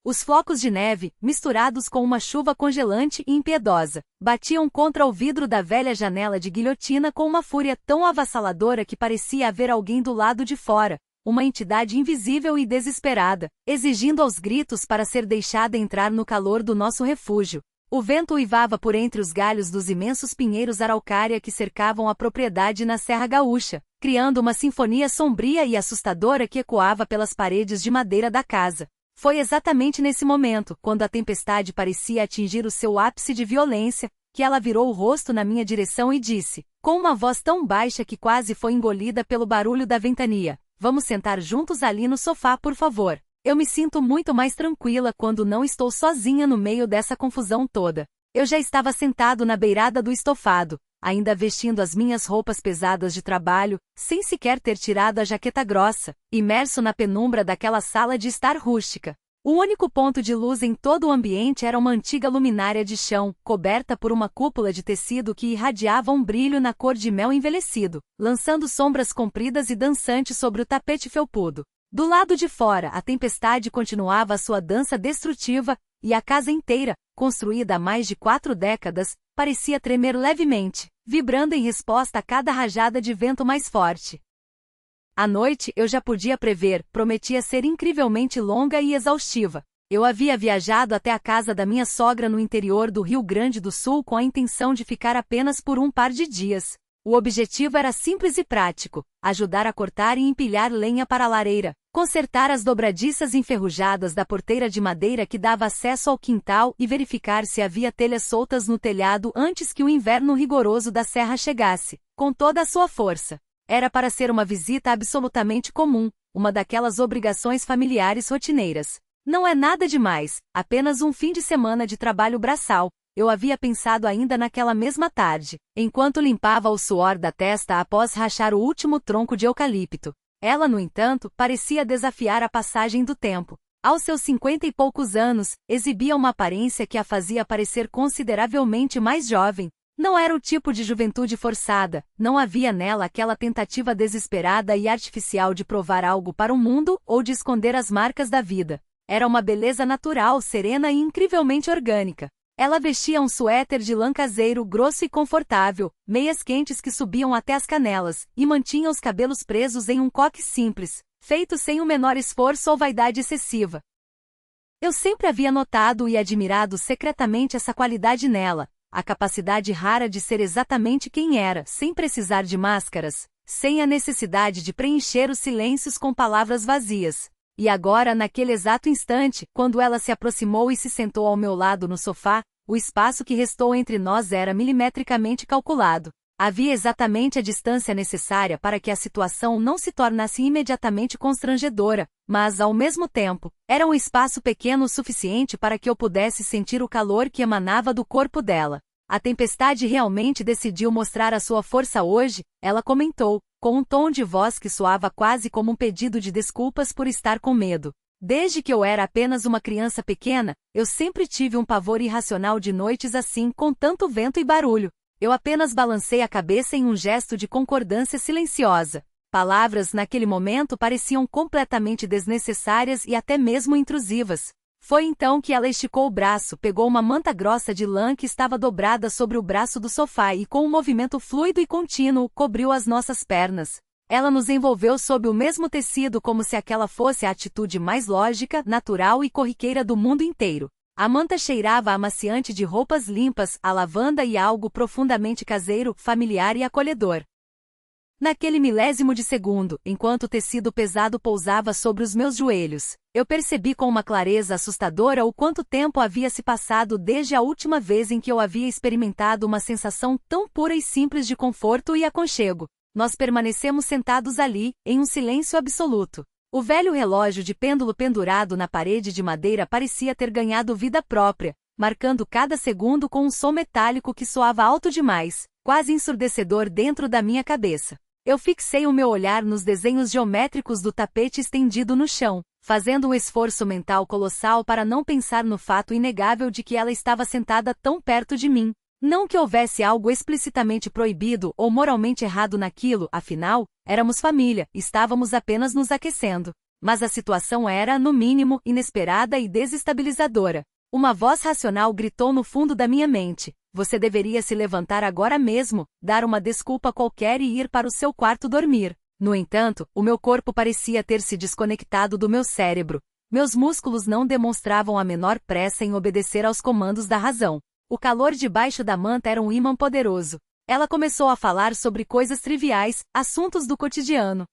Os flocos de neve, misturados com uma chuva congelante e impiedosa, batiam contra o vidro da velha janela de guilhotina com uma fúria tão avassaladora que parecia haver alguém do lado de fora, uma entidade invisível e desesperada, exigindo aos gritos para ser deixada entrar no calor do nosso refúgio. O vento uivava por entre os galhos dos imensos pinheiros araucária que cercavam a propriedade na Serra Gaúcha, criando uma sinfonia sombria e assustadora que ecoava pelas paredes de madeira da casa. Foi exatamente nesse momento, quando a tempestade parecia atingir o seu ápice de violência, que ela virou o rosto na minha direção e disse, com uma voz tão baixa que quase foi engolida pelo barulho da ventania: "Vamos sentar juntos ali no sofá, por favor. Eu me sinto muito mais tranquila quando não estou sozinha no meio dessa confusão toda." Eu já estava sentado na beirada do estofado, ainda vestindo as minhas roupas pesadas de trabalho, sem sequer ter tirado a jaqueta grossa, imerso na penumbra daquela sala de estar rústica. O único ponto de luz em todo o ambiente era uma antiga luminária de chão, coberta por uma cúpula de tecido que irradiava um brilho na cor de mel envelhecido, lançando sombras compridas e dançantes sobre o tapete felpudo. Do lado de fora, a tempestade continuava a sua dança destrutiva, e a casa inteira, construída há mais de 4 décadas, parecia tremer levemente, vibrando em resposta a cada rajada de vento mais forte. A noite, eu já podia prever, prometia ser incrivelmente longa e exaustiva. Eu havia viajado até a casa da minha sogra no interior do Rio Grande do Sul com a intenção de ficar apenas por um par de dias. O objetivo era simples e prático: ajudar a cortar e empilhar lenha para a lareira, consertar as dobradiças enferrujadas da porteira de madeira que dava acesso ao quintal e verificar se havia telhas soltas no telhado antes que o inverno rigoroso da serra chegasse, com toda a sua força. Era para ser uma visita absolutamente comum, uma daquelas obrigações familiares rotineiras. Não é nada demais, apenas um fim de semana de trabalho braçal. Eu havia pensado ainda naquela mesma tarde, enquanto limpava o suor da testa após rachar o último tronco de eucalipto. Ela, no entanto, parecia desafiar a passagem do tempo. Aos seus 50 e poucos anos, exibia uma aparência que a fazia parecer consideravelmente mais jovem. Não era o tipo de juventude forçada, não havia nela aquela tentativa desesperada e artificial de provar algo para o mundo ou de esconder as marcas da vida. Era uma beleza natural, serena e incrivelmente orgânica. Ela vestia um suéter de lã caseiro grosso e confortável, meias quentes que subiam até as canelas, e mantinha os cabelos presos em um coque simples, feito sem o menor esforço ou vaidade excessiva. Eu sempre havia notado e admirado secretamente essa qualidade nela, a capacidade rara de ser exatamente quem era, sem precisar de máscaras, sem a necessidade de preencher os silêncios com palavras vazias. E agora, naquele exato instante, quando ela se aproximou e se sentou ao meu lado no sofá, o espaço que restou entre nós era milimetricamente calculado. Havia exatamente a distância necessária para que a situação não se tornasse imediatamente constrangedora, mas, ao mesmo tempo, era um espaço pequeno o suficiente para que eu pudesse sentir o calor que emanava do corpo dela. A tempestade realmente decidiu mostrar a sua força hoje, ela comentou, com um tom de voz que soava quase como um pedido de desculpas por estar com medo. Desde que eu era apenas uma criança pequena, eu sempre tive um pavor irracional de noites assim, com tanto vento e barulho. Eu apenas balancei a cabeça em um gesto de concordância silenciosa. Palavras naquele momento pareciam completamente desnecessárias e até mesmo intrusivas. Foi então que ela esticou o braço, pegou uma manta grossa de lã que estava dobrada sobre o braço do sofá e, com um movimento fluido e contínuo, cobriu as nossas pernas. Ela nos envolveu sob o mesmo tecido como se aquela fosse a atitude mais lógica, natural e corriqueira do mundo inteiro. A manta cheirava a amaciante de roupas limpas, a lavanda e a algo profundamente caseiro, familiar e acolhedor. Naquele milésimo de segundo, enquanto o tecido pesado pousava sobre os meus joelhos, eu percebi com uma clareza assustadora o quanto tempo havia se passado desde a última vez em que eu havia experimentado uma sensação tão pura e simples de conforto e aconchego. Nós permanecemos sentados ali, em um silêncio absoluto. O velho relógio de pêndulo pendurado na parede de madeira parecia ter ganhado vida própria, marcando cada segundo com um som metálico que soava alto demais, quase ensurdecedor dentro da minha cabeça. Eu fixei o meu olhar nos desenhos geométricos do tapete estendido no chão, fazendo um esforço mental colossal para não pensar no fato inegável de que ela estava sentada tão perto de mim. Não que houvesse algo explicitamente proibido ou moralmente errado naquilo, afinal, éramos família, estávamos apenas nos aquecendo. Mas a situação era, no mínimo, inesperada e desestabilizadora. Uma voz racional gritou no fundo da minha mente: você deveria se levantar agora mesmo, dar uma desculpa qualquer e ir para o seu quarto dormir. No entanto, o meu corpo parecia ter se desconectado do meu cérebro. Meus músculos não demonstravam a menor pressa em obedecer aos comandos da razão. O calor debaixo da manta era um ímã poderoso. Ela começou a falar sobre coisas triviais, assuntos do cotidiano.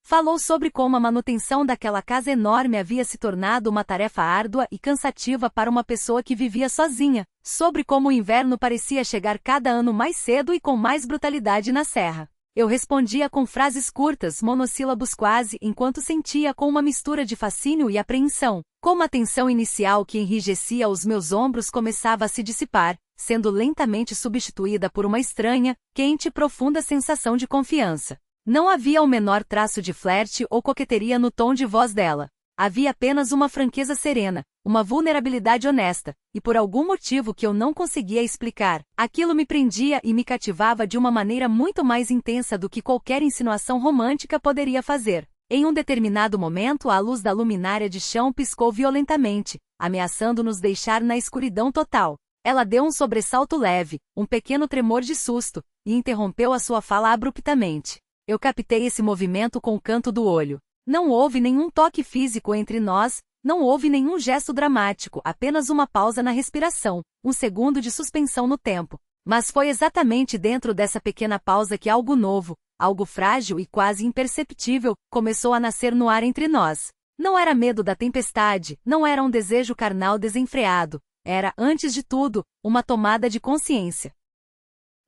Falou sobre como a manutenção daquela casa enorme havia se tornado uma tarefa árdua e cansativa para uma pessoa que vivia sozinha, sobre como o inverno parecia chegar cada ano mais cedo e com mais brutalidade na serra. Eu respondia com frases curtas, monossílabos quase, enquanto sentia com uma mistura de fascínio e apreensão, como a tensão inicial que enrijecia os meus ombros começava a se dissipar, sendo lentamente substituída por uma estranha, quente e profunda sensação de confiança. Não havia o menor traço de flerte ou coqueteria no tom de voz dela. Havia apenas uma franqueza serena, uma vulnerabilidade honesta, e por algum motivo que eu não conseguia explicar, aquilo me prendia e me cativava de uma maneira muito mais intensa do que qualquer insinuação romântica poderia fazer. Em um determinado momento, a luz da luminária de chão piscou violentamente, ameaçando nos deixar na escuridão total. Ela deu um sobressalto leve, um pequeno tremor de susto, e interrompeu a sua fala abruptamente. Eu captei esse movimento com o canto do olho. Não houve nenhum toque físico entre nós, não houve nenhum gesto dramático, apenas uma pausa na respiração, um segundo de suspensão no tempo. Mas foi exatamente dentro dessa pequena pausa que algo novo, algo frágil e quase imperceptível, começou a nascer no ar entre nós. Não era medo da tempestade, não era um desejo carnal desenfreado, era, antes de tudo, uma tomada de consciência.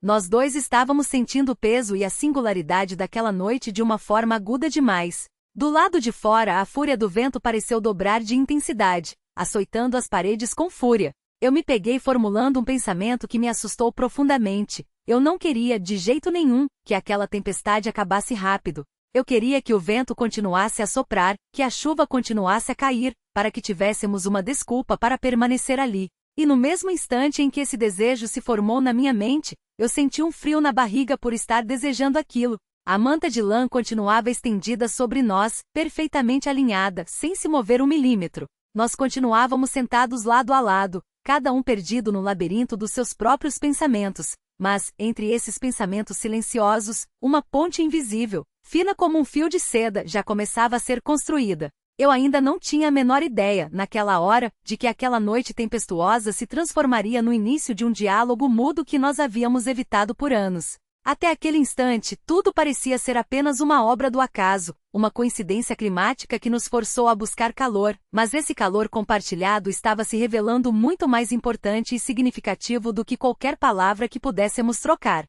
Nós dois estávamos sentindo o peso e a singularidade daquela noite de uma forma aguda demais. Do lado de fora, a fúria do vento pareceu dobrar de intensidade, açoitando as paredes com fúria. Eu me peguei formulando um pensamento que me assustou profundamente. Eu não queria, de jeito nenhum, que aquela tempestade acabasse rápido. Eu queria que o vento continuasse a soprar, que a chuva continuasse a cair, para que tivéssemos uma desculpa para permanecer ali. E no mesmo instante em que esse desejo se formou na minha mente, eu senti um frio na barriga por estar desejando aquilo. A manta de lã continuava estendida sobre nós, perfeitamente alinhada, sem se mover um milímetro. Nós continuávamos sentados lado a lado, cada um perdido no labirinto dos seus próprios pensamentos. Mas, entre esses pensamentos silenciosos, uma ponte invisível, fina como um fio de seda, já começava a ser construída. Eu ainda não tinha a menor ideia, naquela hora, de que aquela noite tempestuosa se transformaria no início de um diálogo mudo que nós havíamos evitado por anos. Até aquele instante, tudo parecia ser apenas uma obra do acaso, uma coincidência climática que nos forçou a buscar calor, mas esse calor compartilhado estava se revelando muito mais importante e significativo do que qualquer palavra que pudéssemos trocar.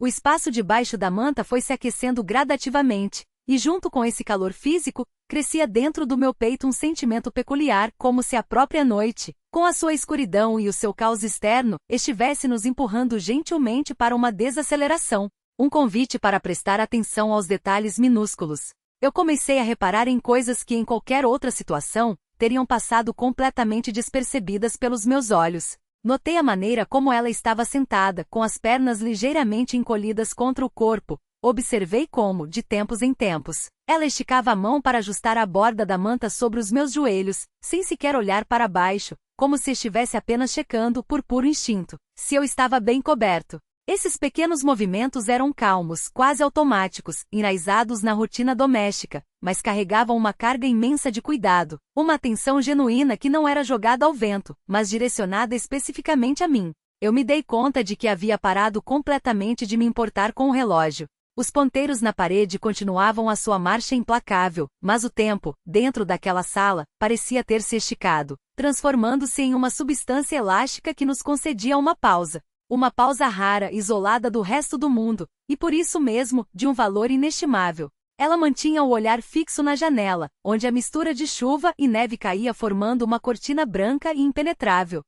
O espaço debaixo da manta foi se aquecendo gradativamente, e junto com esse calor físico, crescia dentro do meu peito um sentimento peculiar, como se a própria noite, com a sua escuridão e o seu caos externo, estivesse nos empurrando gentilmente para uma desaceleração, um convite para prestar atenção aos detalhes minúsculos. Eu comecei a reparar em coisas que em qualquer outra situação, teriam passado completamente despercebidas pelos meus olhos. Notei a maneira como ela estava sentada, com as pernas ligeiramente encolhidas contra o corpo. Observei como, de tempos em tempos, ela esticava a mão para ajustar a borda da manta sobre os meus joelhos, sem sequer olhar para baixo, como se estivesse apenas checando, por puro instinto, se eu estava bem coberto. Esses pequenos movimentos eram calmos, quase automáticos, enraizados na rotina doméstica, mas carregavam uma carga imensa de cuidado, uma atenção genuína que não era jogada ao vento, mas direcionada especificamente a mim. Eu me dei conta de que havia parado completamente de me importar com o relógio. Os ponteiros na parede continuavam a sua marcha implacável, mas o tempo, dentro daquela sala, parecia ter se esticado, transformando-se em uma substância elástica que nos concedia uma pausa. Uma pausa rara, isolada do resto do mundo, e por isso mesmo, de um valor inestimável. Ela mantinha o olhar fixo na janela, onde a mistura de chuva e neve caía formando uma cortina branca e impenetrável.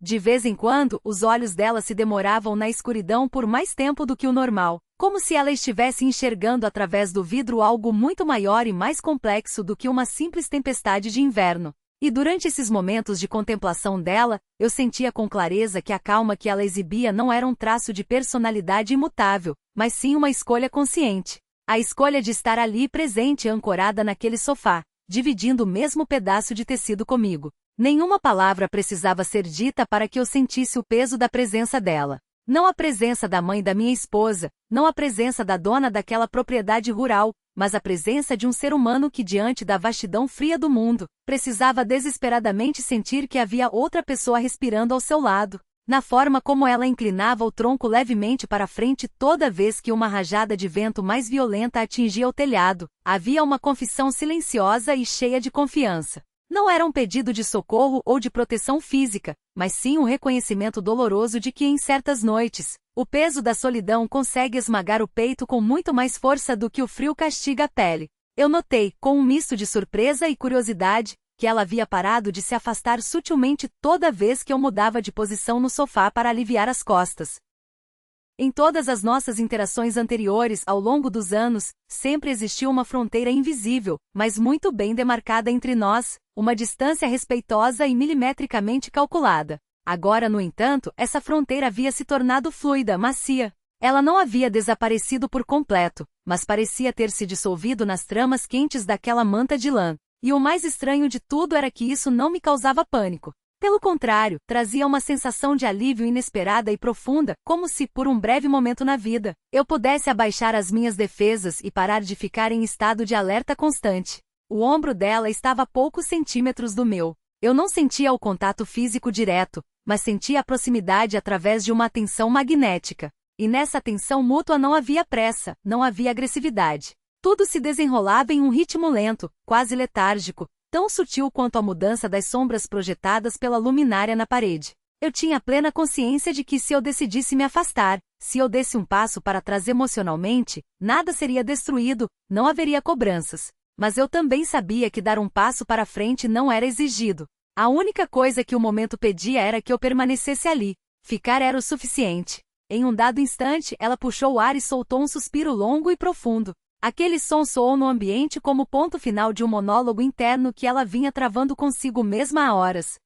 De vez em quando, os olhos dela se demoravam na escuridão por mais tempo do que o normal, como se ela estivesse enxergando através do vidro algo muito maior e mais complexo do que uma simples tempestade de inverno. E durante esses momentos de contemplação dela, eu sentia com clareza que a calma que ela exibia não era um traço de personalidade imutável, mas sim uma escolha consciente. A escolha de estar ali presente ancorada naquele sofá, dividindo o mesmo pedaço de tecido comigo. Nenhuma palavra precisava ser dita para que eu sentisse o peso da presença dela. Não a presença da mãe da minha esposa, não a presença da dona daquela propriedade rural, mas a presença de um ser humano que, diante da vastidão fria do mundo, precisava desesperadamente sentir que havia outra pessoa respirando ao seu lado. Na forma como ela inclinava o tronco levemente para frente toda vez que uma rajada de vento mais violenta atingia o telhado, havia uma confissão silenciosa e cheia de confiança. Não era um pedido de socorro ou de proteção física, mas sim um reconhecimento doloroso de que em certas noites, o peso da solidão consegue esmagar o peito com muito mais força do que o frio castiga a pele. Eu notei, com um misto de surpresa e curiosidade, que ela havia parado de se afastar sutilmente toda vez que eu mudava de posição no sofá para aliviar as costas. Em todas as nossas interações anteriores ao longo dos anos, sempre existiu uma fronteira invisível, mas muito bem demarcada entre nós, uma distância respeitosa e milimetricamente calculada. Agora, no entanto, essa fronteira havia se tornado fluida, macia. Ela não havia desaparecido por completo, mas parecia ter se dissolvido nas tramas quentes daquela manta de lã. E o mais estranho de tudo era que isso não me causava pânico. Pelo contrário, trazia uma sensação de alívio inesperada e profunda, como se, por um breve momento na vida, eu pudesse abaixar as minhas defesas e parar de ficar em estado de alerta constante. O ombro dela estava a poucos centímetros do meu. Eu não sentia o contato físico direto, mas sentia a proximidade através de uma atenção magnética. E nessa atenção mútua não havia pressa, não havia agressividade. Tudo se desenrolava em um ritmo lento, quase letárgico, tão sutil quanto a mudança das sombras projetadas pela luminária na parede. Eu tinha plena consciência de que se eu decidisse me afastar, se eu desse um passo para trás emocionalmente, nada seria destruído, não haveria cobranças. Mas eu também sabia que dar um passo para frente não era exigido. A única coisa que o momento pedia era que eu permanecesse ali. Ficar era o suficiente. Em um dado instante, ela puxou o ar e soltou um suspiro longo e profundo. Aquele som soou no ambiente como o ponto final de um monólogo interno que ela vinha travando consigo mesma há horas.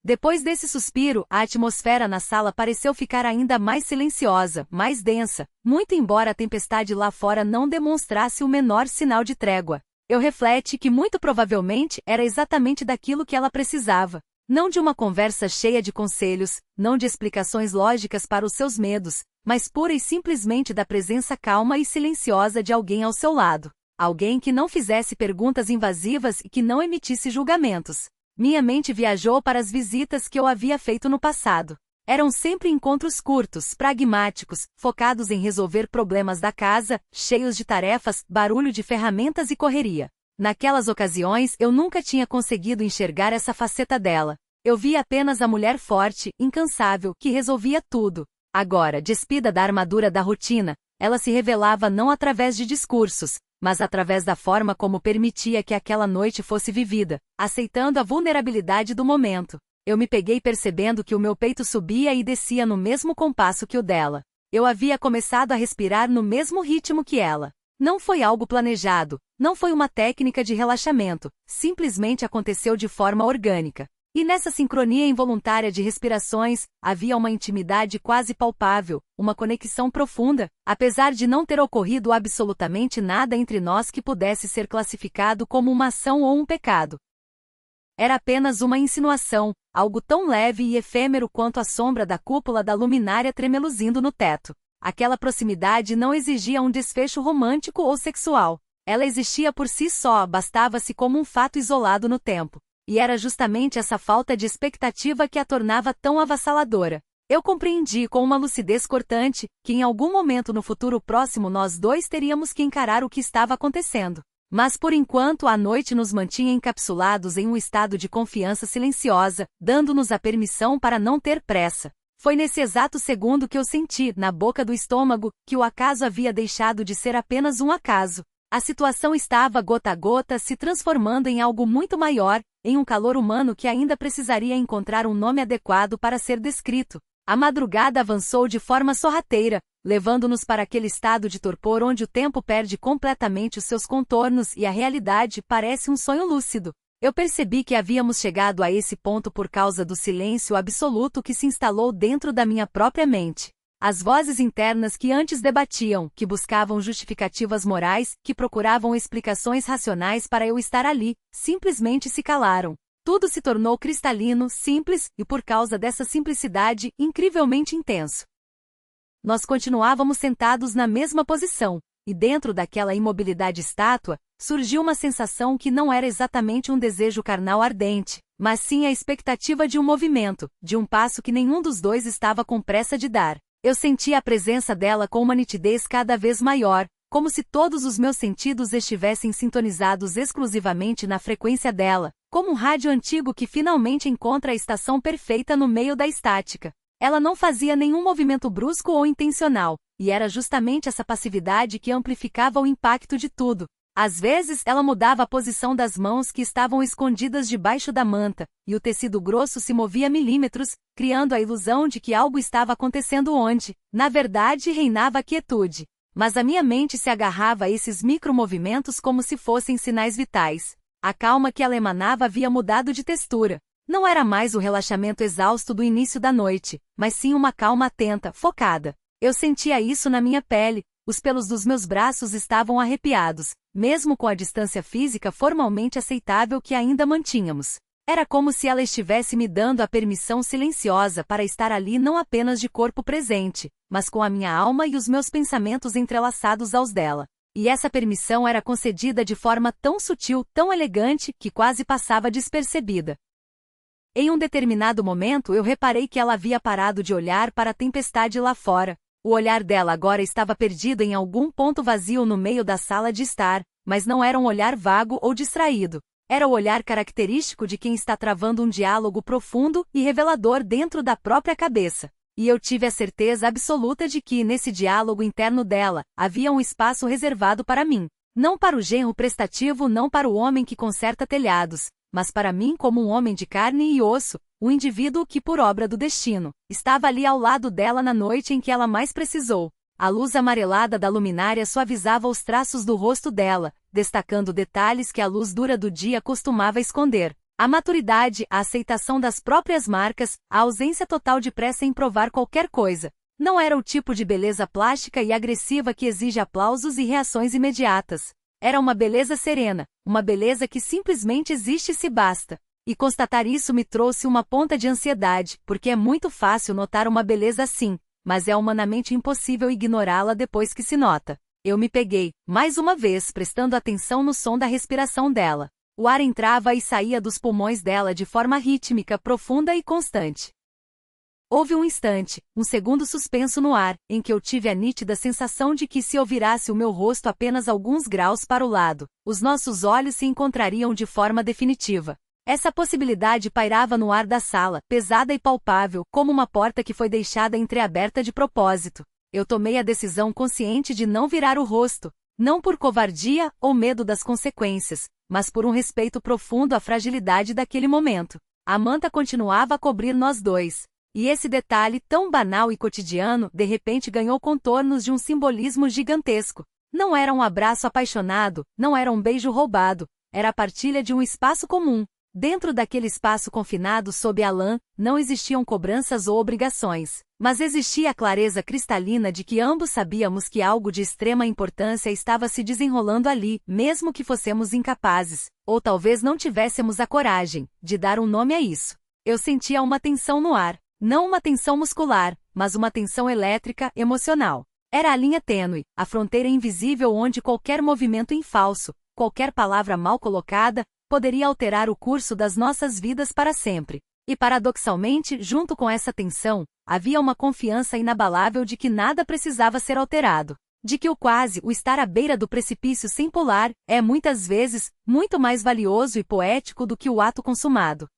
Depois desse suspiro, a atmosfera na sala pareceu ficar ainda mais silenciosa, mais densa, muito embora a tempestade lá fora não demonstrasse o menor sinal de trégua. Eu refleti que muito provavelmente era exatamente daquilo que ela precisava. Não de uma conversa cheia de conselhos, não de explicações lógicas para os seus medos, mas pura e simplesmente da presença calma e silenciosa de alguém ao seu lado. Alguém que não fizesse perguntas invasivas e que não emitisse julgamentos. Minha mente viajou para as visitas que eu havia feito no passado. Eram sempre encontros curtos, pragmáticos, focados em resolver problemas da casa, cheios de tarefas, barulho de ferramentas e correria. Naquelas ocasiões eu nunca tinha conseguido enxergar essa faceta dela. Eu via apenas a mulher forte, incansável, que resolvia tudo. Agora, despida da armadura da rotina, ela se revelava não através de discursos, mas através da forma como permitia que aquela noite fosse vivida, aceitando a vulnerabilidade do momento. Eu me peguei percebendo que o meu peito subia e descia no mesmo compasso que o dela. Eu havia começado a respirar no mesmo ritmo que ela. Não foi algo planejado, não foi uma técnica de relaxamento, simplesmente aconteceu de forma orgânica. E nessa sincronia involuntária de respirações, havia uma intimidade quase palpável, uma conexão profunda, apesar de não ter ocorrido absolutamente nada entre nós que pudesse ser classificado como uma ação ou um pecado. Era apenas uma insinuação, algo tão leve e efêmero quanto a sombra da cúpula da luminária tremeluzindo no teto. Aquela proximidade não exigia um desfecho romântico ou sexual. Ela existia por si só, bastava-se como um fato isolado no tempo. E era justamente essa falta de expectativa que a tornava tão avassaladora. Eu compreendi com uma lucidez cortante que em algum momento no futuro próximo nós dois teríamos que encarar o que estava acontecendo. Mas por enquanto a noite nos mantinha encapsulados em um estado de confiança silenciosa, dando-nos a permissão para não ter pressa. Foi nesse exato segundo que eu senti, na boca do estômago, que o acaso havia deixado de ser apenas um acaso. A situação estava gota a gota se transformando em algo muito maior, em um calor humano que ainda precisaria encontrar um nome adequado para ser descrito. A madrugada avançou de forma sorrateira, levando-nos para aquele estado de torpor onde o tempo perde completamente os seus contornos e a realidade parece um sonho lúcido. Eu percebi que havíamos chegado a esse ponto por causa do silêncio absoluto que se instalou dentro da minha própria mente. As vozes internas que antes debatiam, que buscavam justificativas morais, que procuravam explicações racionais para eu estar ali, simplesmente se calaram. Tudo se tornou cristalino, simples, e por causa dessa simplicidade, incrivelmente intenso. Nós continuávamos sentados na mesma posição, e dentro daquela imobilidade estátua, surgiu uma sensação que não era exatamente um desejo carnal ardente, mas sim a expectativa de um movimento, de um passo que nenhum dos dois estava com pressa de dar. Eu sentia a presença dela com uma nitidez cada vez maior, como se todos os meus sentidos estivessem sintonizados exclusivamente na frequência dela, como um rádio antigo que finalmente encontra a estação perfeita no meio da estática. Ela não fazia nenhum movimento brusco ou intencional, e era justamente essa passividade que amplificava o impacto de tudo. Às vezes, ela mudava a posição das mãos que estavam escondidas debaixo da manta, e o tecido grosso se movia milímetros, criando a ilusão de que algo estava acontecendo onde, na verdade, reinava a quietude. Mas a minha mente se agarrava a esses micromovimentos como se fossem sinais vitais. A calma que ela emanava havia mudado de textura. Não era mais o relaxamento exausto do início da noite, mas sim uma calma atenta, focada. Eu sentia isso na minha pele, os pelos dos meus braços estavam arrepiados, mesmo com a distância física formalmente aceitável que ainda mantínhamos. Era como se ela estivesse me dando a permissão silenciosa para estar ali não apenas de corpo presente, mas com a minha alma e os meus pensamentos entrelaçados aos dela. E essa permissão era concedida de forma tão sutil, tão elegante, que quase passava despercebida. Em um determinado momento eu reparei que ela havia parado de olhar para a tempestade lá fora. O olhar dela agora estava perdido em algum ponto vazio no meio da sala de estar, mas não era um olhar vago ou distraído. Era o olhar característico de quem está travando um diálogo profundo e revelador dentro da própria cabeça. E eu tive a certeza absoluta de que, nesse diálogo interno dela, havia um espaço reservado para mim. Não para o genro prestativo, não para o homem que conserta telhados, mas para mim como um homem de carne e osso, o indivíduo que, por obra do destino, estava ali ao lado dela na noite em que ela mais precisou. A luz amarelada da luminária suavizava os traços do rosto dela, destacando detalhes que a luz dura do dia costumava esconder. A maturidade, a aceitação das próprias marcas, a ausência total de pressa em provar qualquer coisa. Não era o tipo de beleza plástica e agressiva que exige aplausos e reações imediatas. Era uma beleza serena, uma beleza que simplesmente existe e se basta. E constatar isso me trouxe uma ponta de ansiedade, porque é muito fácil notar uma beleza assim, mas é humanamente impossível ignorá-la depois que se nota. Eu me peguei, mais uma vez, prestando atenção no som da respiração dela. O ar entrava e saía dos pulmões dela de forma rítmica, profunda e constante. Houve um instante, um segundo suspenso no ar, em que eu tive a nítida sensação de que se eu virasse o meu rosto apenas alguns graus para o lado, os nossos olhos se encontrariam de forma definitiva. Essa possibilidade pairava no ar da sala, pesada e palpável, como uma porta que foi deixada entreaberta de propósito. Eu tomei a decisão consciente de não virar o rosto, não por covardia ou medo das consequências, mas por um respeito profundo à fragilidade daquele momento. A manta continuava a cobrir nós dois. E esse detalhe tão banal e cotidiano, de repente ganhou contornos de um simbolismo gigantesco. Não era um abraço apaixonado, não era um beijo roubado, era a partilha de um espaço comum. Dentro daquele espaço confinado sob a lã, não existiam cobranças ou obrigações, mas existia a clareza cristalina de que ambos sabíamos que algo de extrema importância estava se desenrolando ali, mesmo que fossemos incapazes, ou talvez não tivéssemos a coragem, de dar um nome a isso. Eu sentia uma tensão no ar, não uma tensão muscular, mas uma tensão elétrica, emocional. Era a linha tênue, a fronteira invisível onde qualquer movimento em falso, qualquer palavra mal colocada, poderia alterar o curso das nossas vidas para sempre. E paradoxalmente, junto com essa tensão, havia uma confiança inabalável de que nada precisava ser alterado. De que o estar à beira do precipício sem pular, é muitas vezes, muito mais valioso e poético do que o ato consumado.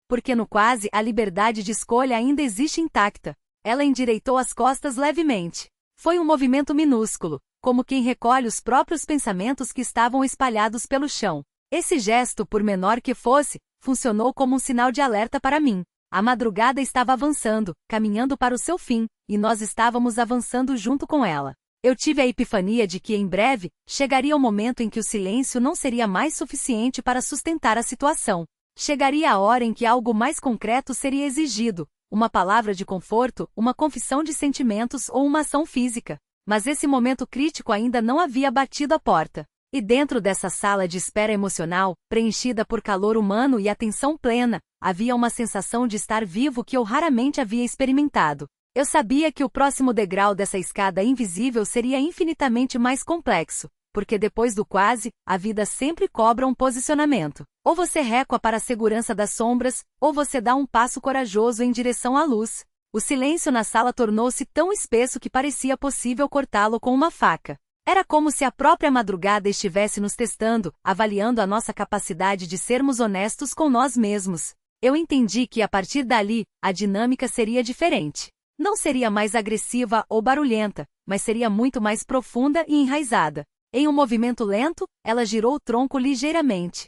Porque no quase a liberdade de escolha ainda existe intacta. Ela endireitou as costas levemente. Foi um movimento minúsculo, como quem recolhe os próprios pensamentos que estavam espalhados pelo chão. Esse gesto, por menor que fosse, funcionou como um sinal de alerta para mim. A madrugada estava avançando, caminhando para o seu fim, e nós estávamos avançando junto com ela. Eu tive a epifania de que, em breve, chegaria o momento em que o silêncio não seria mais suficiente para sustentar a situação. Chegaria a hora em que algo mais concreto seria exigido, uma palavra de conforto, uma confissão de sentimentos ou uma ação física. Mas esse momento crítico ainda não havia batido a porta. E dentro dessa sala de espera emocional, preenchida por calor humano e atenção plena, havia uma sensação de estar vivo que eu raramente havia experimentado. Eu sabia que o próximo degrau dessa escada invisível seria infinitamente mais complexo, porque depois do quase, a vida sempre cobra um posicionamento. Ou você recua para a segurança das sombras, ou você dá um passo corajoso em direção à luz. O silêncio na sala tornou-se tão espesso que parecia possível cortá-lo com uma faca. Era como se a própria madrugada estivesse nos testando, avaliando a nossa capacidade de sermos honestos com nós mesmos. Eu entendi que a partir dali, a dinâmica seria diferente. Não seria mais agressiva ou barulhenta, mas seria muito mais profunda e enraizada. Em um movimento lento, ela girou o tronco ligeiramente.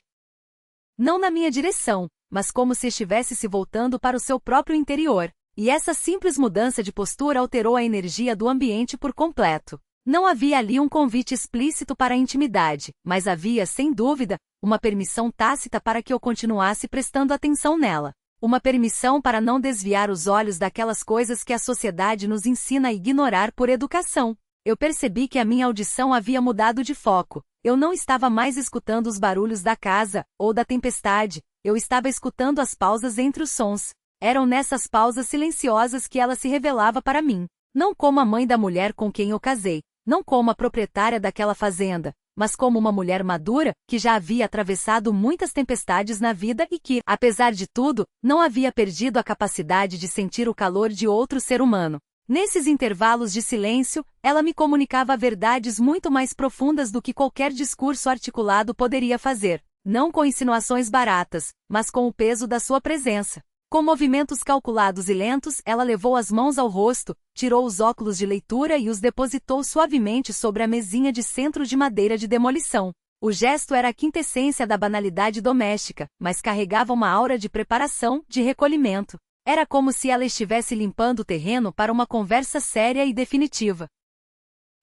Não na minha direção, mas como se estivesse se voltando para o seu próprio interior. E essa simples mudança de postura alterou a energia do ambiente por completo. Não havia ali um convite explícito para a intimidade, mas havia, sem dúvida, uma permissão tácita para que eu continuasse prestando atenção nela. Uma permissão para não desviar os olhos daquelas coisas que a sociedade nos ensina a ignorar por educação. Eu percebi que a minha audição havia mudado de foco. Eu não estava mais escutando os barulhos da casa, ou da tempestade, eu estava escutando as pausas entre os sons. Eram nessas pausas silenciosas que ela se revelava para mim. Não como a mãe da mulher com quem eu casei, não como a proprietária daquela fazenda, mas como uma mulher madura, que já havia atravessado muitas tempestades na vida e que, apesar de tudo, não havia perdido a capacidade de sentir o calor de outro ser humano. Nesses intervalos de silêncio, ela me comunicava verdades muito mais profundas do que qualquer discurso articulado poderia fazer, não com insinuações baratas, mas com o peso da sua presença. Com movimentos calculados e lentos, ela levou as mãos ao rosto, tirou os óculos de leitura e os depositou suavemente sobre a mesinha de centro de madeira de demolição. O gesto era a quintessência da banalidade doméstica, mas carregava uma aura de preparação, de recolhimento. Era como se ela estivesse limpando o terreno para uma conversa séria e definitiva.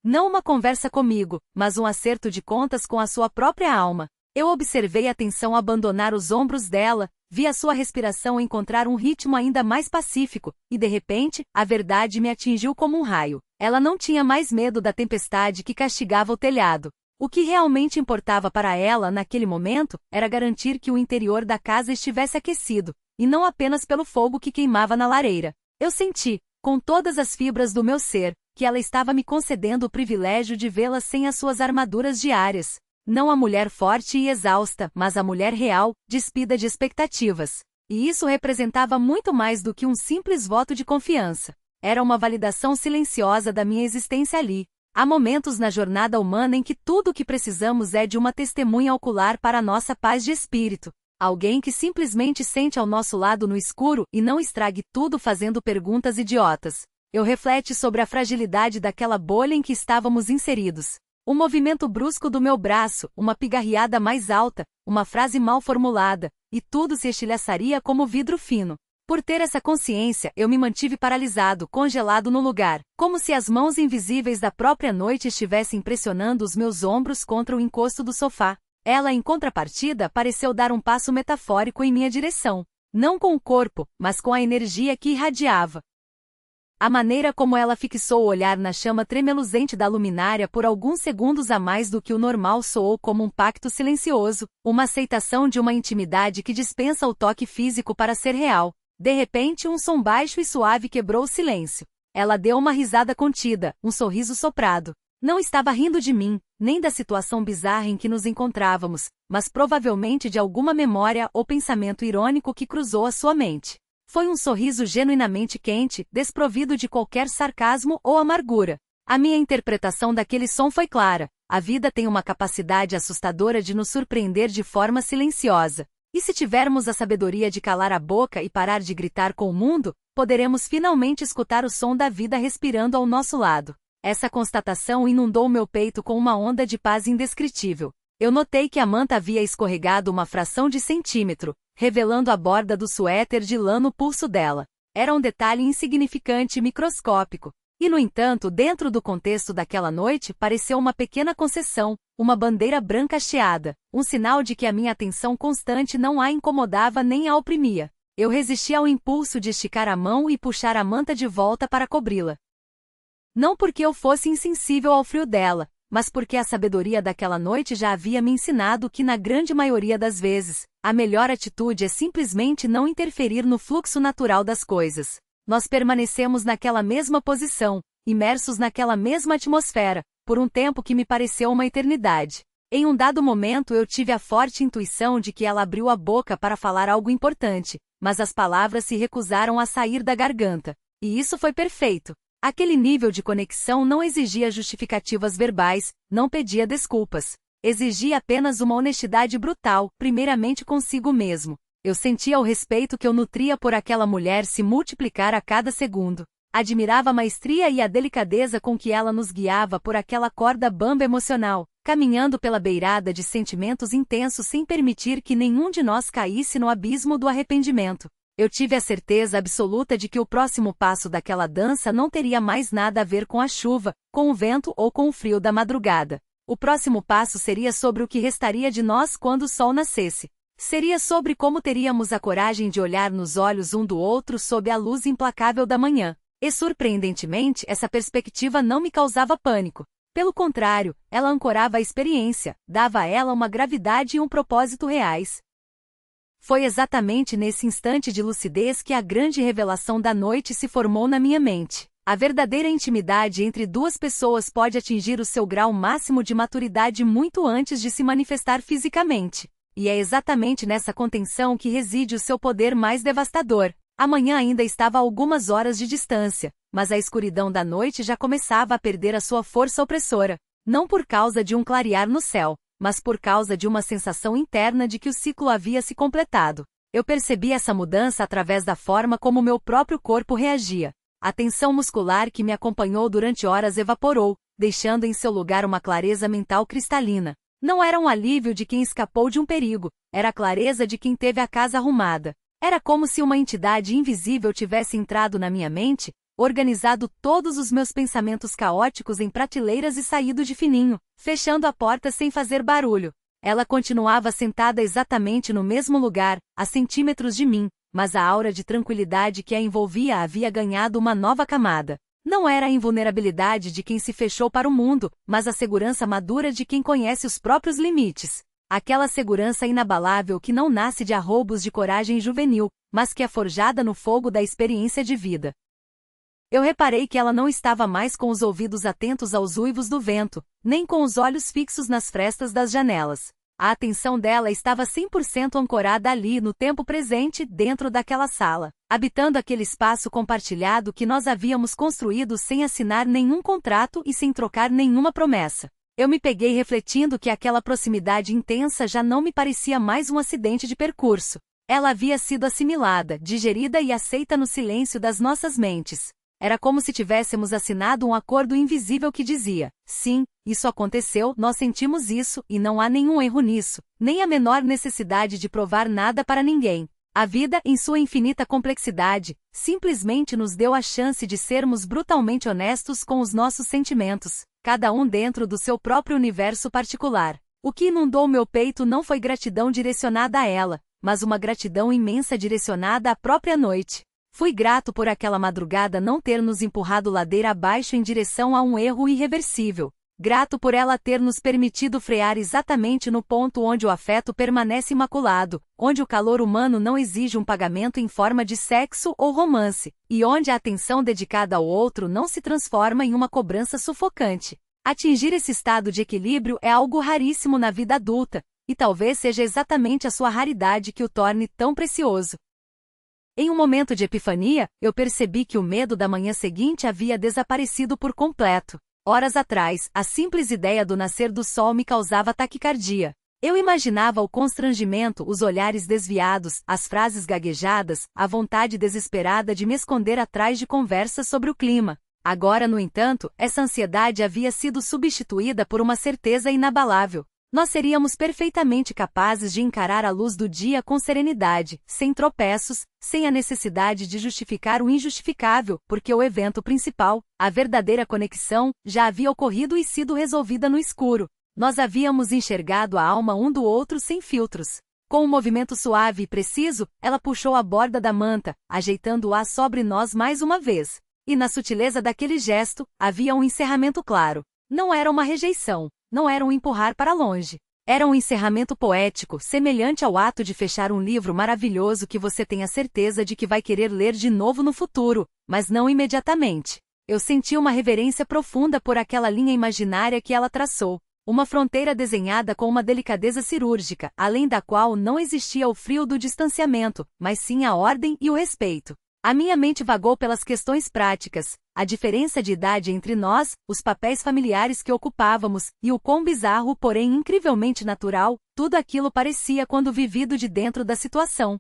Não uma conversa comigo, mas um acerto de contas com a sua própria alma. Eu observei a tensão abandonar os ombros dela, vi a sua respiração encontrar um ritmo ainda mais pacífico, e de repente, a verdade me atingiu como um raio. Ela não tinha mais medo da tempestade que castigava o telhado. O que realmente importava para ela naquele momento era garantir que o interior da casa estivesse aquecido, e não apenas pelo fogo que queimava na lareira. Eu senti, com todas as fibras do meu ser, que ela estava me concedendo o privilégio de vê-la sem as suas armaduras diárias. Não a mulher forte e exausta, mas a mulher real, despida de expectativas. E isso representava muito mais do que um simples voto de confiança. Era uma validação silenciosa da minha existência ali. Há momentos na jornada humana em que tudo o que precisamos é de uma testemunha ocular para a nossa paz de espírito. Alguém que simplesmente sente ao nosso lado no escuro e não estrague tudo fazendo perguntas idiotas. Eu refleti sobre a fragilidade daquela bolha em que estávamos inseridos. Um movimento brusco do meu braço, uma pigarreada mais alta, uma frase mal formulada, e tudo se estilhaçaria como vidro fino. Por ter essa consciência, eu me mantive paralisado, congelado no lugar, como se as mãos invisíveis da própria noite estivessem pressionando os meus ombros contra o encosto do sofá. Ela, em contrapartida, pareceu dar um passo metafórico em minha direção. Não com o corpo, mas com a energia que irradiava. A maneira como ela fixou o olhar na chama tremeluzente da luminária por alguns segundos a mais do que o normal soou como um pacto silencioso, uma aceitação de uma intimidade que dispensa o toque físico para ser real. De repente, um som baixo e suave quebrou o silêncio. Ela deu uma risada contida, um sorriso soprado. Não estava rindo de mim, nem da situação bizarra em que nos encontrávamos, mas provavelmente de alguma memória ou pensamento irônico que cruzou a sua mente. Foi um sorriso genuinamente quente, desprovido de qualquer sarcasmo ou amargura. A minha interpretação daquele som foi clara. A vida tem uma capacidade assustadora de nos surpreender de forma silenciosa. E se tivermos a sabedoria de calar a boca e parar de gritar com o mundo, poderemos finalmente escutar o som da vida respirando ao nosso lado. Essa constatação inundou meu peito com uma onda de paz indescritível. Eu notei que a manta havia escorregado uma fração de centímetro, revelando a borda do suéter de lã no pulso dela. Era um detalhe insignificante e microscópico. E, no entanto, dentro do contexto daquela noite, pareceu uma pequena concessão, uma bandeira branca hasteada, um sinal de que a minha atenção constante não a incomodava nem a oprimia. Eu resisti ao impulso de esticar a mão e puxar a manta de volta para cobri-la. Não porque eu fosse insensível ao frio dela, mas porque a sabedoria daquela noite já havia me ensinado que na grande maioria das vezes, a melhor atitude é simplesmente não interferir no fluxo natural das coisas. Nós permanecemos naquela mesma posição, imersos naquela mesma atmosfera, por um tempo que me pareceu uma eternidade. Em um dado momento eu tive a forte intuição de que ela abriu a boca para falar algo importante, mas as palavras se recusaram a sair da garganta. E isso foi perfeito. Aquele nível de conexão não exigia justificativas verbais, não pedia desculpas. Exigia apenas uma honestidade brutal, primeiramente consigo mesmo. Eu sentia o respeito que eu nutria por aquela mulher se multiplicar a cada segundo. Admirava a maestria e a delicadeza com que ela nos guiava por aquela corda bamba emocional, caminhando pela beirada de sentimentos intensos sem permitir que nenhum de nós caísse no abismo do arrependimento. Eu tive a certeza absoluta de que o próximo passo daquela dança não teria mais nada a ver com a chuva, com o vento ou com o frio da madrugada. O próximo passo seria sobre o que restaria de nós quando o sol nascesse. Seria sobre como teríamos a coragem de olhar nos olhos um do outro sob a luz implacável da manhã. E surpreendentemente, essa perspectiva não me causava pânico. Pelo contrário, ela ancorava a experiência, dava a ela uma gravidade e um propósito reais. Foi exatamente nesse instante de lucidez que a grande revelação da noite se formou na minha mente. A verdadeira intimidade entre duas pessoas pode atingir o seu grau máximo de maturidade muito antes de se manifestar fisicamente. E é exatamente nessa contenção que reside o seu poder mais devastador. A manhã ainda estava a algumas horas de distância, mas a escuridão da noite já começava a perder a sua força opressora. Não por causa de um clarear no céu, mas por causa de uma sensação interna de que o ciclo havia se completado. Eu percebi essa mudança através da forma como meu próprio corpo reagia. A tensão muscular que me acompanhou durante horas evaporou, deixando em seu lugar uma clareza mental cristalina. Não era um alívio de quem escapou de um perigo, era a clareza de quem teve a casa arrumada. Era como se uma entidade invisível tivesse entrado na minha mente, organizado todos os meus pensamentos caóticos em prateleiras e saído de fininho, fechando a porta sem fazer barulho. Ela continuava sentada exatamente no mesmo lugar, a centímetros de mim, mas a aura de tranquilidade que a envolvia havia ganhado uma nova camada. Não era a invulnerabilidade de quem se fechou para o mundo, mas a segurança madura de quem conhece os próprios limites. Aquela segurança inabalável que não nasce de arroubos de coragem juvenil, mas que é forjada no fogo da experiência de vida. Eu reparei que ela não estava mais com os ouvidos atentos aos uivos do vento, nem com os olhos fixos nas frestas das janelas. A atenção dela estava 100% ancorada ali no tempo presente, dentro daquela sala, habitando aquele espaço compartilhado que nós havíamos construído sem assinar nenhum contrato e sem trocar nenhuma promessa. Eu me peguei refletindo que aquela proximidade intensa já não me parecia mais um acidente de percurso. Ela havia sido assimilada, digerida e aceita no silêncio das nossas mentes. Era como se tivéssemos assinado um acordo invisível que dizia: sim, isso aconteceu, nós sentimos isso, e não há nenhum erro nisso, nem a menor necessidade de provar nada para ninguém. A vida, em sua infinita complexidade, simplesmente nos deu a chance de sermos brutalmente honestos com os nossos sentimentos, cada um dentro do seu próprio universo particular. O que inundou meu peito não foi gratidão direcionada a ela, mas uma gratidão imensa direcionada à própria noite. Fui grato por aquela madrugada não ter nos empurrado ladeira abaixo em direção a um erro irreversível. Grato por ela ter nos permitido frear exatamente no ponto onde o afeto permanece imaculado, onde o calor humano não exige um pagamento em forma de sexo ou romance, e onde a atenção dedicada ao outro não se transforma em uma cobrança sufocante. Atingir esse estado de equilíbrio é algo raríssimo na vida adulta, e talvez seja exatamente a sua raridade que o torne tão precioso. Em um momento de epifania, eu percebi que o medo da manhã seguinte havia desaparecido por completo. Horas atrás, a simples ideia do nascer do sol me causava taquicardia. Eu imaginava o constrangimento, os olhares desviados, as frases gaguejadas, a vontade desesperada de me esconder atrás de conversas sobre o clima. Agora, no entanto, essa ansiedade havia sido substituída por uma certeza inabalável. Nós seríamos perfeitamente capazes de encarar a luz do dia com serenidade, sem tropeços, sem a necessidade de justificar o injustificável, porque o evento principal, a verdadeira conexão, já havia ocorrido e sido resolvida no escuro. Nós havíamos enxergado a alma um do outro sem filtros. Com um movimento suave e preciso, ela puxou a borda da manta, ajeitando-a sobre nós mais uma vez. E na sutileza daquele gesto, havia um encerramento claro. Não era uma rejeição, não era um empurrar para longe. Era um encerramento poético, semelhante ao ato de fechar um livro maravilhoso que você tem a certeza de que vai querer ler de novo no futuro, mas não imediatamente. Eu senti uma reverência profunda por aquela linha imaginária que ela traçou. Uma fronteira desenhada com uma delicadeza cirúrgica, além da qual não existia o frio do distanciamento, mas sim a ordem e o respeito. A minha mente vagou pelas questões práticas, a diferença de idade entre nós, os papéis familiares que ocupávamos, e o quão bizarro, porém incrivelmente natural, tudo aquilo parecia quando vivido de dentro da situação.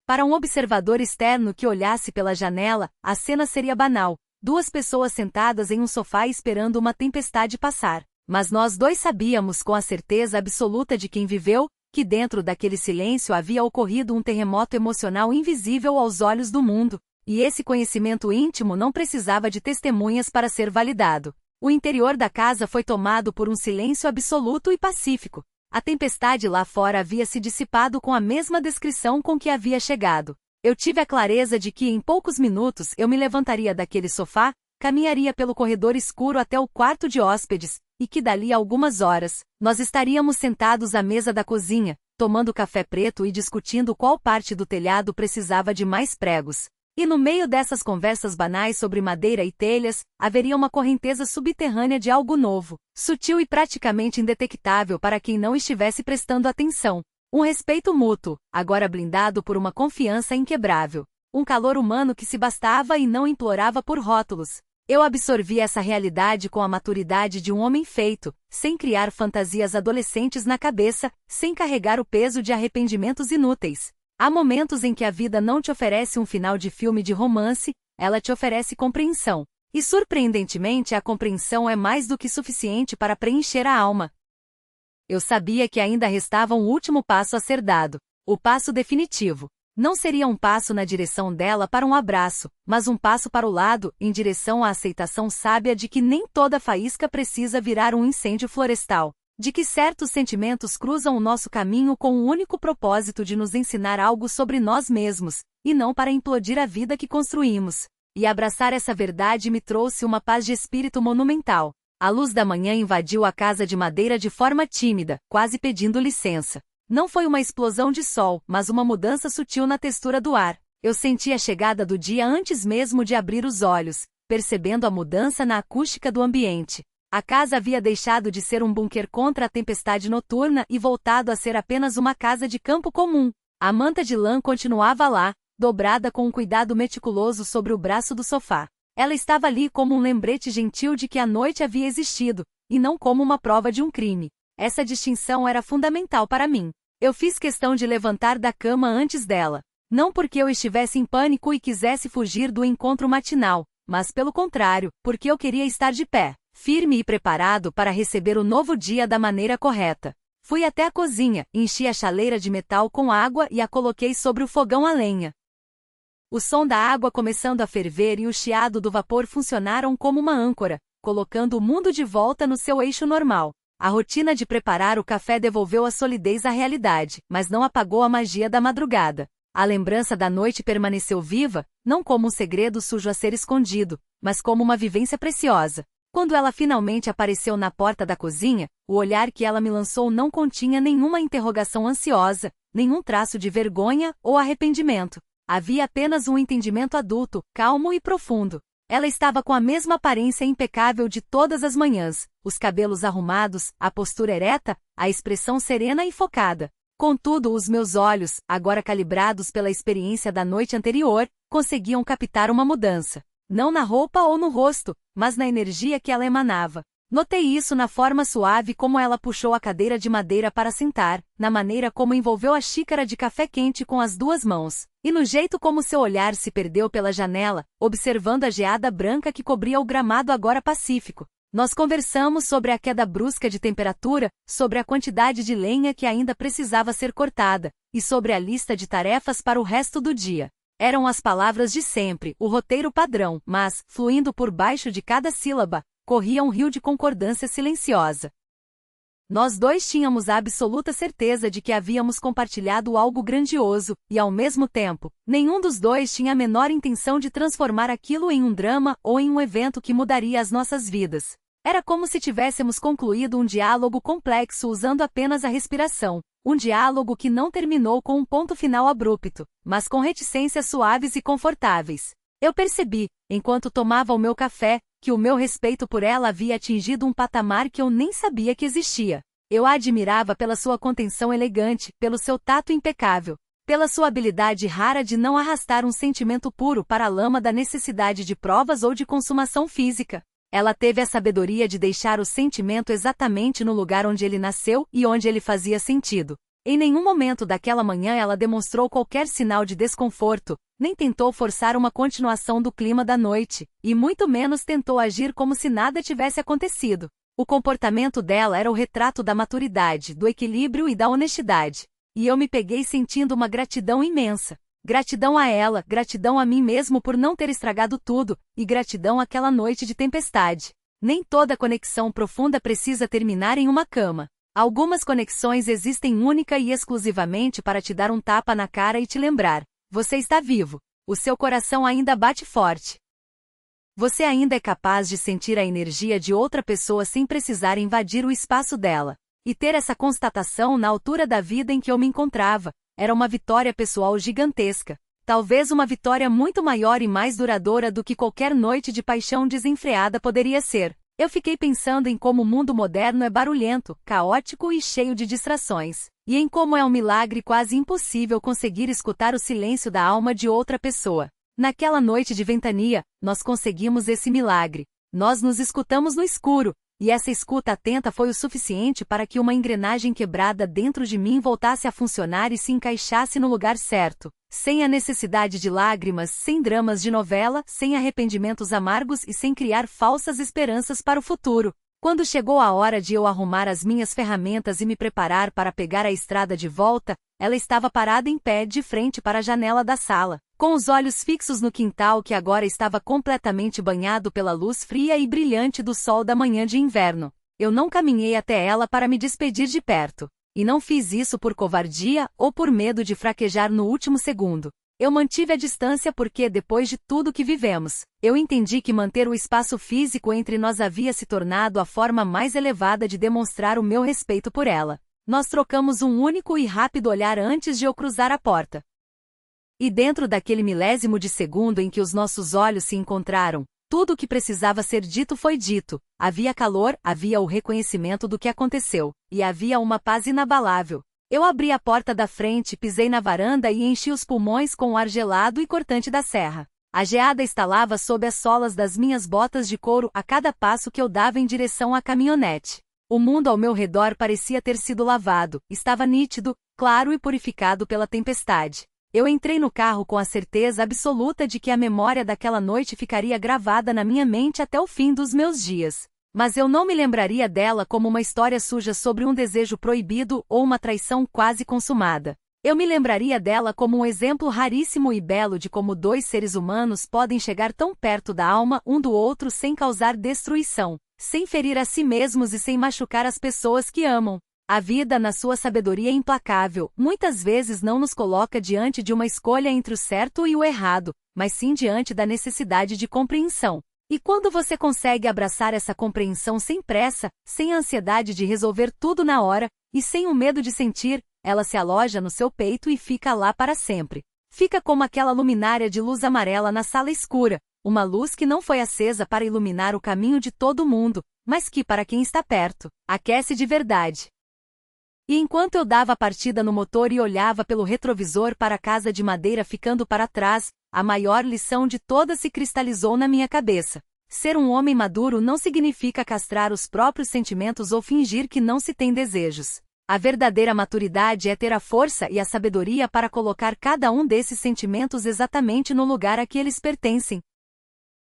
Para um observador externo que olhasse pela janela, a cena seria banal, duas pessoas sentadas em um sofá esperando uma tempestade passar. Mas nós dois sabíamos com a certeza absoluta de quem viveu, que dentro daquele silêncio havia ocorrido um terremoto emocional invisível aos olhos do mundo, e esse conhecimento íntimo não precisava de testemunhas para ser validado. O interior da casa foi tomado por um silêncio absoluto e pacífico. A tempestade lá fora havia se dissipado com a mesma descrição com que havia chegado. Eu tive a clareza de que em poucos minutos eu me levantaria daquele sofá, caminharia pelo corredor escuro até o quarto de hóspedes, e que dali a algumas horas, nós estaríamos sentados à mesa da cozinha, tomando café preto e discutindo qual parte do telhado precisava de mais pregos. E no meio dessas conversas banais sobre madeira e telhas, haveria uma correnteza subterrânea de algo novo, sutil e praticamente indetectável para quem não estivesse prestando atenção. Um respeito mútuo, agora blindado por uma confiança inquebrável. Um calor humano que se bastava e não implorava por rótulos. Eu absorvi essa realidade com a maturidade de um homem feito, sem criar fantasias adolescentes na cabeça, sem carregar o peso de arrependimentos inúteis. Há momentos em que a vida não te oferece um final de filme de romance, ela te oferece compreensão. E surpreendentemente a compreensão é mais do que suficiente para preencher a alma. Eu sabia que ainda restava um último passo a ser dado, o passo definitivo. Não seria um passo na direção dela para um abraço, mas um passo para o lado, em direção à aceitação sábia de que nem toda faísca precisa virar um incêndio florestal, de que certos sentimentos cruzam o nosso caminho com o único propósito de nos ensinar algo sobre nós mesmos, e não para implodir a vida que construímos. E abraçar essa verdade me trouxe uma paz de espírito monumental. A luz da manhã invadiu a casa de madeira de forma tímida, quase pedindo licença. Não foi uma explosão de sol, mas uma mudança sutil na textura do ar. Eu senti a chegada do dia antes mesmo de abrir os olhos, percebendo a mudança na acústica do ambiente. A casa havia deixado de ser um bunker contra a tempestade noturna e voltado a ser apenas uma casa de campo comum. A manta de lã continuava lá, dobrada com um cuidado meticuloso sobre o braço do sofá. Ela estava ali como um lembrete gentil de que a noite havia existido, e não como uma prova de um crime. Essa distinção era fundamental para mim. Eu fiz questão de levantar da cama antes dela. Não porque eu estivesse em pânico e quisesse fugir do encontro matinal, mas pelo contrário, porque eu queria estar de pé, firme e preparado para receber o novo dia da maneira correta. Fui até a cozinha, enchi a chaleira de metal com água e a coloquei sobre o fogão a lenha. O som da água começando a ferver e o chiado do vapor funcionaram como uma âncora, colocando o mundo de volta no seu eixo normal. A rotina de preparar o café devolveu a solidez à realidade, mas não apagou a magia da madrugada. A lembrança da noite permaneceu viva, não como um segredo sujo a ser escondido, mas como uma vivência preciosa. Quando ela finalmente apareceu na porta da cozinha, o olhar que ela me lançou não continha nenhuma interrogação ansiosa, nenhum traço de vergonha ou arrependimento. Havia apenas um entendimento adulto, calmo e profundo. Ela estava com a mesma aparência impecável de todas as manhãs, os cabelos arrumados, a postura ereta, a expressão serena e focada. Contudo, os meus olhos, agora calibrados pela experiência da noite anterior, conseguiam captar uma mudança. Não na roupa ou no rosto, mas na energia que ela emanava. Notei isso na forma suave como ela puxou a cadeira de madeira para sentar, na maneira como envolveu a xícara de café quente com as duas mãos, e no jeito como seu olhar se perdeu pela janela, observando a geada branca que cobria o gramado agora pacífico. Nós conversamos sobre a queda brusca de temperatura, sobre a quantidade de lenha que ainda precisava ser cortada, e sobre a lista de tarefas para o resto do dia. Eram as palavras de sempre, o roteiro padrão, mas, fluindo por baixo de cada sílaba, corria um rio de concordância silenciosa. Nós dois tínhamos a absoluta certeza de que havíamos compartilhado algo grandioso, e ao mesmo tempo, nenhum dos dois tinha a menor intenção de transformar aquilo em um drama ou em um evento que mudaria as nossas vidas. Era como se tivéssemos concluído um diálogo complexo usando apenas a respiração, um diálogo que não terminou com um ponto final abrupto, mas com reticências suaves e confortáveis. Eu percebi, enquanto tomava o meu café, que o meu respeito por ela havia atingido um patamar que eu nem sabia que existia. Eu a admirava pela sua contenção elegante, pelo seu tato impecável, pela sua habilidade rara de não arrastar um sentimento puro para a lama da necessidade de provas ou de consumação física. Ela teve a sabedoria de deixar o sentimento exatamente no lugar onde ele nasceu e onde ele fazia sentido. Em nenhum momento daquela manhã ela demonstrou qualquer sinal de desconforto, nem tentou forçar uma continuação do clima da noite, e muito menos tentou agir como se nada tivesse acontecido. O comportamento dela era o retrato da maturidade, do equilíbrio e da honestidade. E eu me peguei sentindo uma gratidão imensa. Gratidão a ela, gratidão a mim mesmo por não ter estragado tudo, e gratidão àquela noite de tempestade. Nem toda conexão profunda precisa terminar em uma cama. Algumas conexões existem única e exclusivamente para te dar um tapa na cara e te lembrar: você está vivo. O seu coração ainda bate forte. Você ainda é capaz de sentir a energia de outra pessoa sem precisar invadir o espaço dela. E ter essa constatação na altura da vida em que eu me encontrava era uma vitória pessoal gigantesca. Talvez uma vitória muito maior e mais duradoura do que qualquer noite de paixão desenfreada poderia ser. Eu fiquei pensando em como o mundo moderno é barulhento, caótico e cheio de distrações, e em como é um milagre quase impossível conseguir escutar o silêncio da alma de outra pessoa. Naquela noite de ventania, nós conseguimos esse milagre. Nós nos escutamos no escuro, e essa escuta atenta foi o suficiente para que uma engrenagem quebrada dentro de mim voltasse a funcionar e se encaixasse no lugar certo, sem a necessidade de lágrimas, sem dramas de novela, sem arrependimentos amargos e sem criar falsas esperanças para o futuro. Quando chegou a hora de eu arrumar as minhas ferramentas e me preparar para pegar a estrada de volta, ela estava parada em pé de frente para a janela da sala, com os olhos fixos no quintal que agora estava completamente banhado pela luz fria e brilhante do sol da manhã de inverno. Eu não caminhei até ela para me despedir de perto. E não fiz isso por covardia ou por medo de fraquejar no último segundo. Eu mantive a distância porque, depois de tudo que vivemos, eu entendi que manter o espaço físico entre nós havia se tornado a forma mais elevada de demonstrar o meu respeito por ela. Nós trocamos um único e rápido olhar antes de eu cruzar a porta. E dentro daquele milésimo de segundo em que os nossos olhos se encontraram, tudo o que precisava ser dito foi dito. Havia calor, havia o reconhecimento do que aconteceu, e havia uma paz inabalável. Eu abri a porta da frente, pisei na varanda e enchi os pulmões com o ar gelado e cortante da serra. A geada estalava sob as solas das minhas botas de couro a cada passo que eu dava em direção à caminhonete. O mundo ao meu redor parecia ter sido lavado, estava nítido, claro e purificado pela tempestade. Eu entrei no carro com a certeza absoluta de que a memória daquela noite ficaria gravada na minha mente até o fim dos meus dias. Mas eu não me lembraria dela como uma história suja sobre um desejo proibido ou uma traição quase consumada. Eu me lembraria dela como um exemplo raríssimo e belo de como dois seres humanos podem chegar tão perto da alma um do outro sem causar destruição, sem ferir a si mesmos e sem machucar as pessoas que amam. A vida, na sua sabedoria implacável, muitas vezes não nos coloca diante de uma escolha entre o certo e o errado, mas sim diante da necessidade de compreensão. E quando você consegue abraçar essa compreensão sem pressa, sem a ansiedade de resolver tudo na hora, e sem o medo de sentir, ela se aloja no seu peito e fica lá para sempre. Fica como aquela luminária de luz amarela na sala escura, uma luz que não foi acesa para iluminar o caminho de todo mundo, mas que, para quem está perto, aquece de verdade. E enquanto eu dava a partida no motor e olhava pelo retrovisor para a casa de madeira ficando para trás, a maior lição de todas se cristalizou na minha cabeça. Ser um homem maduro não significa castrar os próprios sentimentos ou fingir que não se tem desejos. A verdadeira maturidade é ter a força e a sabedoria para colocar cada um desses sentimentos exatamente no lugar a que eles pertencem,